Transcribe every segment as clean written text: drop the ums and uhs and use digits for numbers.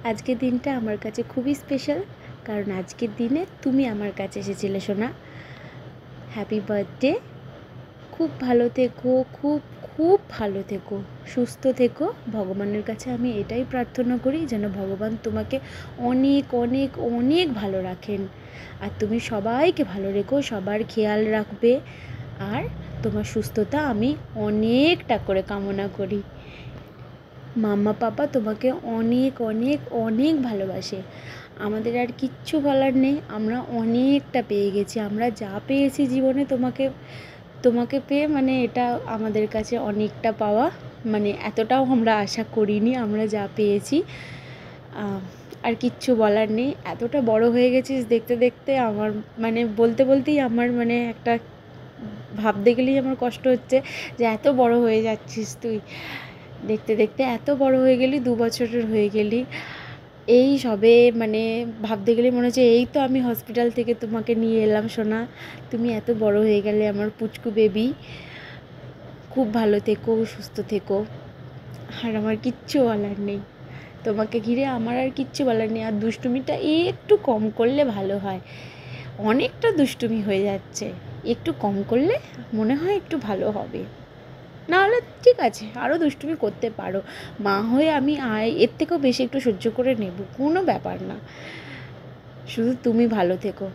আজকের দিনটা আমার কাছে খুবই স্পেশাল, কারণ আজকের দিনে তুমি আমার কাছে এসেছিলে সোনা। Happy birthday. খুব ভালো থেকো, খুব খুব ভালো থেকো, সুস্থ থেকো। ভগবানের কাছে আমি এটাই প্রার্থনা করি যেন ভগবান তোমাকে অনেক অনেক অনেক ভালো রাখেন। আর তুমি সবাইকে ভালো রেখো, সবার খেয়াল রাখবে। আর তোমার সুস্থতা আমি অনেকটা করে কামনা করি। মাম্মা পাপা তোমাকে অনেক অনেক অনেক ভালোবাসে। আমাদের আর কিচ্ছু বলার নেই, আমরা অনেকটা পেয়ে গেছি। আমরা যা পেয়েছি জীবনে তোমাকে তোমাকে পেয়ে, মানে এটা আমাদের কাছে অনেকটা পাওয়া। মানে এতটাও আমরা আশা করিনি আমরা যা পেয়েছি। আর কিচ্ছু বলার নেই, এতটা বড় হয়ে গেছিস দেখতে দেখতে। আমার মানে বলতে বলতেই আমার মানে একটা ভাবতে গেলেই আমার কষ্ট হচ্ছে যে এত বড় হয়ে যাচ্ছিস তুই। দেখতে দেখতে এত বড় হয়ে গেলি, 2 বছরের হয়ে গেলি। এই সবে মানে ভাবতে গেলে মনে হচ্ছে এই তো আমি হসপিটাল থেকে তোমাকে নিয়ে এলাম সোনা, তুমি এত বড় হয়ে গেলে আমার পুচকু বেবি। খুব ভালো থেকো, সুস্থ থেকো। আর আমার কিচ্ছু বলার নেই, তোমাকে ঘিরে আমার আর কিচ্ছু বলার নেই। আর দুষ্টুমিটা একটু কম করলে ভালো হয়, অনেকটা দুষ্টুমি হয়ে যাচ্ছে। একটু কম করলে মনে হয় একটু ভালো হবে। নাহলে ঠিক আছে, আরও দুষ্টুমি করতে পারো, মা হয়ে আমি এর থেকেও বেশি একটু সহ্য করে নেব, কোনো ব্যাপার না। শুধু তুমি ভালো থেকো।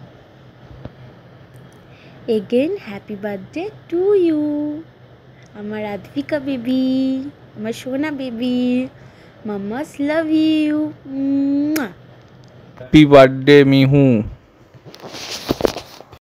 Again happy birthday to you, আমার আদ্বিকা বেবি, আমার সোনা baby. Mamma's love you. Happy birthday Mihu.